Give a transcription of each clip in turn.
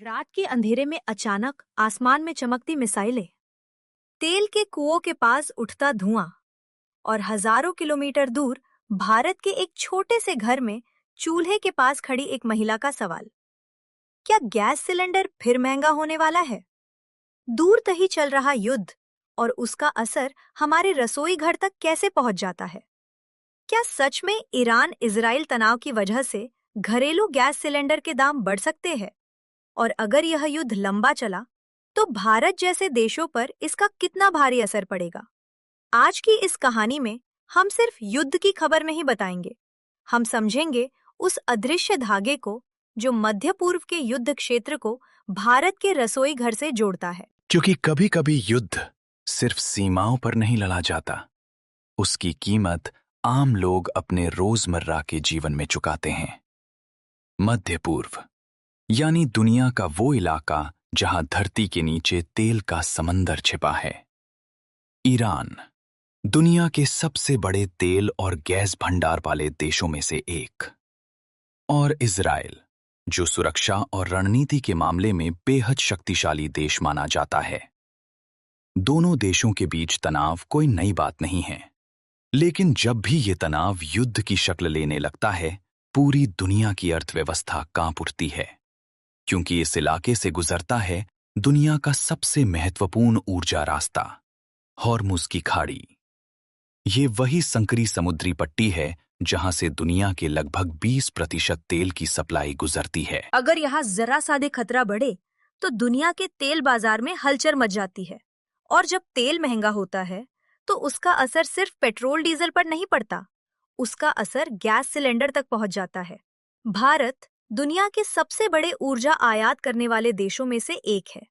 रात के अंधेरे में अचानक आसमान में चमकती मिसाइलें, तेल के कुओं के पास उठता धुआं और हजारों किलोमीटर दूर भारत के एक छोटे से घर में चूल्हे के पास खड़ी एक महिला का सवाल। क्या गैस सिलेंडर फिर महंगा होने वाला है? दूर तही चल रहा युद्ध और उसका असर हमारे रसोई घर तक कैसे पहुंच जाता है? क्या सच में ईरान इजराइल तनाव की वजह से घरेलू गैस सिलेंडर के दाम बढ़ सकते हैं? और अगर यह युद्ध लंबा चला तो भारत जैसे देशों पर इसका कितना भारी असर पड़ेगा? आज की इस कहानी में हम सिर्फ युद्ध की खबर नहीं बताएंगे, हम समझेंगे उस अदृश्य धागे को जो मध्य पूर्व के युद्ध क्षेत्र को भारत के रसोई घर से जोड़ता है। क्योंकि कभी कभी युद्ध सिर्फ सीमाओं पर नहीं लड़ा जाता, उसकी कीमत आम लोग अपने रोजमर्रा के जीवन में चुकाते हैं। मध्य पूर्व यानी दुनिया का वो इलाका जहां धरती के नीचे तेल का समंदर छिपा है। ईरान दुनिया के सबसे बड़े तेल और गैस भंडार वाले देशों में से एक, और इजराइल जो सुरक्षा और रणनीति के मामले में बेहद शक्तिशाली देश माना जाता है। दोनों देशों के बीच तनाव कोई नई बात नहीं है, लेकिन जब भी ये तनाव युद्ध की शक्ल लेने लगता है, पूरी दुनिया की अर्थव्यवस्था कांप उठती है। क्योंकि इस इलाके से गुजरता है दुनिया का सबसे महत्वपूर्ण ऊर्जा रास्ता, हॉर्मुज की खाड़ी। ये वही संकरी समुद्री पट्टी है जहां से दुनिया के लगभग 20% तेल की सप्लाई गुजरती है। अगर यहाँ जरा सा भी खतरा बढ़े तो दुनिया के तेल बाजार में हलचल मच जाती है। और जब तेल महंगा होता है तो उसका असर सिर्फ पेट्रोल डीजल पर नहीं पड़ता, उसका असर गैस सिलेंडर तक पहुंच जाता है। भारत दुनिया के सबसे बड़े ऊर्जा आयात करने वाले देशों में से एक है।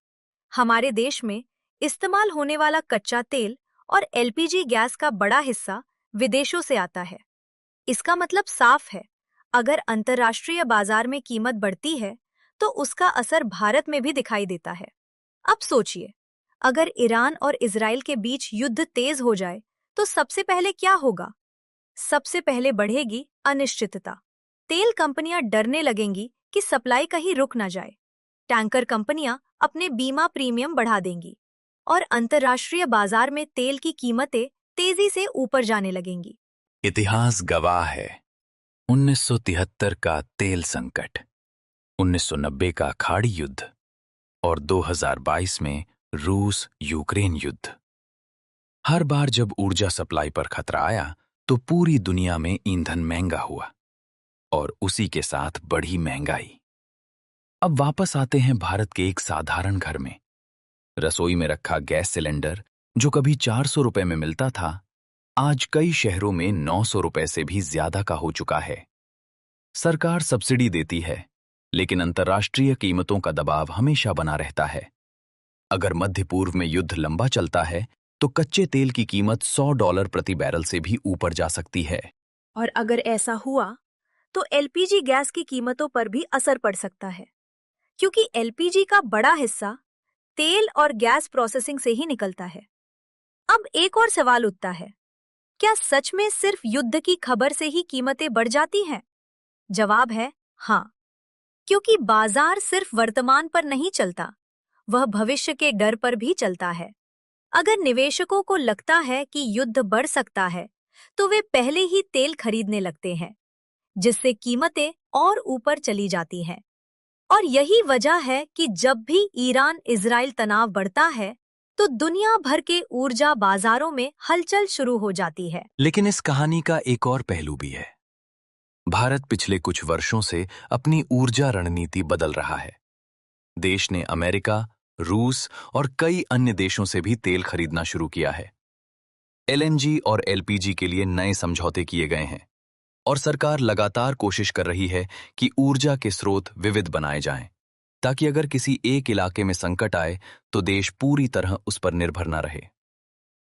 हमारे देश में इस्तेमाल होने वाला कच्चा तेल और एलपीजी गैस का बड़ा हिस्सा विदेशों से आता है। इसका मतलब साफ है, अगर अंतर्राष्ट्रीय बाजार में कीमत बढ़ती है तो उसका असर भारत में भी दिखाई देता है। अब सोचिए, अगर ईरान और इजराइल के बीच युद्ध तेज हो जाए तो सबसे पहले क्या होगा? सबसे पहले बढ़ेगी अनिश्चितता। तेल कंपनियां डरने लगेंगी कि सप्लाई कहीं रुक न जाए। टैंकर कंपनियां अपने बीमा प्रीमियम बढ़ा देंगी और अंतर्राष्ट्रीय बाजार में तेल की कीमतें तेजी से ऊपर जाने लगेंगी। इतिहास गवाह है, 1973 का तेल संकट, 1990 का खाड़ी युद्ध और 2022 में रूस यूक्रेन युद्ध। हर बार जब ऊर्जा सप्लाई पर खतरा आया तो पूरी दुनिया में ईंधन महंगा हुआ और उसी के साथ बढ़ी महंगाई। अब वापस आते हैं भारत के एक साधारण घर में। रसोई में रखा गैस सिलेंडर जो कभी 400 रुपए में मिलता था, आज कई शहरों में 900 रुपए से भी ज्यादा का हो चुका है। सरकार सब्सिडी देती है, लेकिन अंतर्राष्ट्रीय कीमतों का दबाव हमेशा बना रहता है। अगर मध्य पूर्व में युद्ध लंबा चलता है तो कच्चे तेल की कीमत $100 प्रति बैरल से भी ऊपर जा सकती है। और अगर ऐसा हुआ तो एलपीजी गैस की कीमतों पर भी असर पड़ सकता है, क्योंकि एलपीजी का बड़ा हिस्सा तेल और गैस प्रोसेसिंग से ही निकलता है। अब एक और सवाल उठता है, क्या सच में सिर्फ युद्ध की खबर से ही कीमतें बढ़ जाती हैं? जवाब है हाँ, क्योंकि बाजार सिर्फ वर्तमान पर नहीं चलता, वह भविष्य के डर पर भी चलता है। अगर निवेशकों को लगता है कि युद्ध बढ़ सकता है तो वे पहले ही तेल खरीदने लगते हैं, जिससे कीमतें और ऊपर चली जाती हैं। और यही वजह है कि जब भी ईरान इजराइल तनाव बढ़ता है तो दुनिया भर के ऊर्जा बाजारों में हलचल शुरू हो जाती है। लेकिन इस कहानी का एक और पहलू भी है। भारत पिछले कुछ वर्षों से अपनी ऊर्जा रणनीति बदल रहा है। देश ने अमेरिका, रूस और कई अन्य देशों से भी तेल खरीदना शुरू किया है। एलएनजी और एलपीजी के लिए नए समझौते किए गए हैं और सरकार लगातार कोशिश कर रही है कि ऊर्जा के स्रोत विविध बनाए जाएं, ताकि अगर किसी एक इलाके में संकट आए तो देश पूरी तरह उस पर निर्भर न रहे।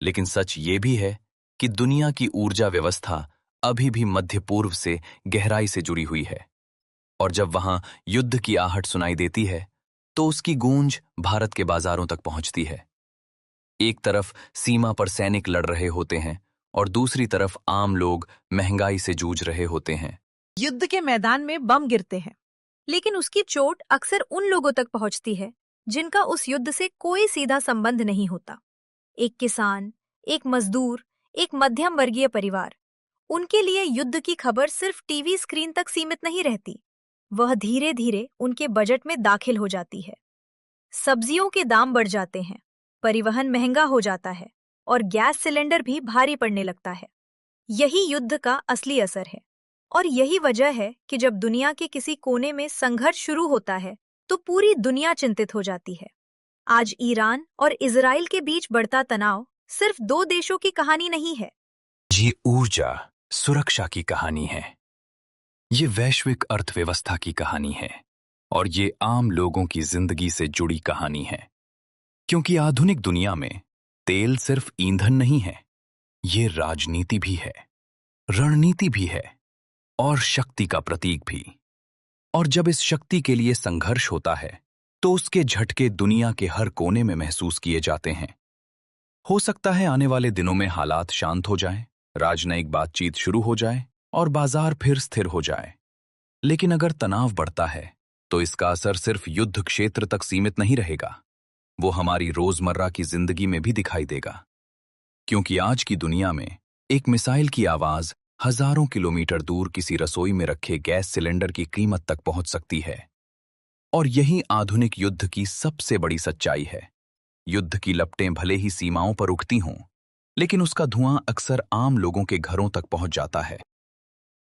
लेकिन सच ये भी है कि दुनिया की ऊर्जा व्यवस्था अभी भी मध्य पूर्व से गहराई से जुड़ी हुई है, और जब वहां युद्ध की आहट सुनाई देती है तो उसकी गूंज भारत के बाजारों तक पहुंचती है। एक तरफ सीमा पर सैनिक लड़ रहे होते हैं और दूसरी तरफ आम लोग महंगाई से जूझ रहे होते हैं। युद्ध के मैदान में बम गिरते हैं, लेकिन उसकी चोट अक्सर उन लोगों तक पहुंचती है जिनका उस युद्ध से कोई सीधा संबंध नहीं होता। एक किसान, एक मजदूर, एक मध्यम वर्गीय परिवार, उनके लिए युद्ध की खबर सिर्फ टीवी स्क्रीन तक सीमित नहीं रहती। वह धीरे धीरे उनके बजट में दाखिल हो जाती है। सब्जियों के दाम बढ़ जाते हैं, परिवहन महंगा हो जाता है और गैस सिलेंडर भी भारी पड़ने लगता है। यही युद्ध का असली असर है। और यही वजह है कि जब दुनिया के किसी कोने में संघर्ष शुरू होता है तो पूरी दुनिया चिंतित हो जाती है। आज ईरान और इजराइल के बीच बढ़ता तनाव सिर्फ दो देशों की कहानी नहीं है। ये ऊर्जा, सुरक्षा की कहानी है। ये वैश्विक अर्थव्यवस्था की कहानी है और ये आम लोगों की जिंदगी से जुड़ी कहानी है। क्योंकि आधुनिक दुनिया में तेल सिर्फ ईंधन नहीं है, ये राजनीति भी है, रणनीति भी है और शक्ति का प्रतीक भी। और जब इस शक्ति के लिए संघर्ष होता है तो उसके झटके दुनिया के हर कोने में महसूस किए जाते हैं। हो सकता है आने वाले दिनों में हालात शांत हो जाएं, राजनयिक बातचीत शुरू हो जाए और बाजार फिर स्थिर हो जाए। लेकिन अगर तनाव बढ़ता है तो इसका असर सिर्फ युद्ध क्षेत्र तक सीमित नहीं रहेगा, वो हमारी रोजमर्रा की जिंदगी में भी दिखाई देगा। क्योंकि आज की दुनिया में एक मिसाइल की आवाज हजारों किलोमीटर दूर किसी रसोई में रखे गैस सिलेंडर की कीमत तक पहुंच सकती है। और यही आधुनिक युद्ध की सबसे बड़ी सच्चाई है। युद्ध की लपटें भले ही सीमाओं पर उठती हों, लेकिन उसका धुआं अक्सर आम लोगों के घरों तक पहुंच जाता है।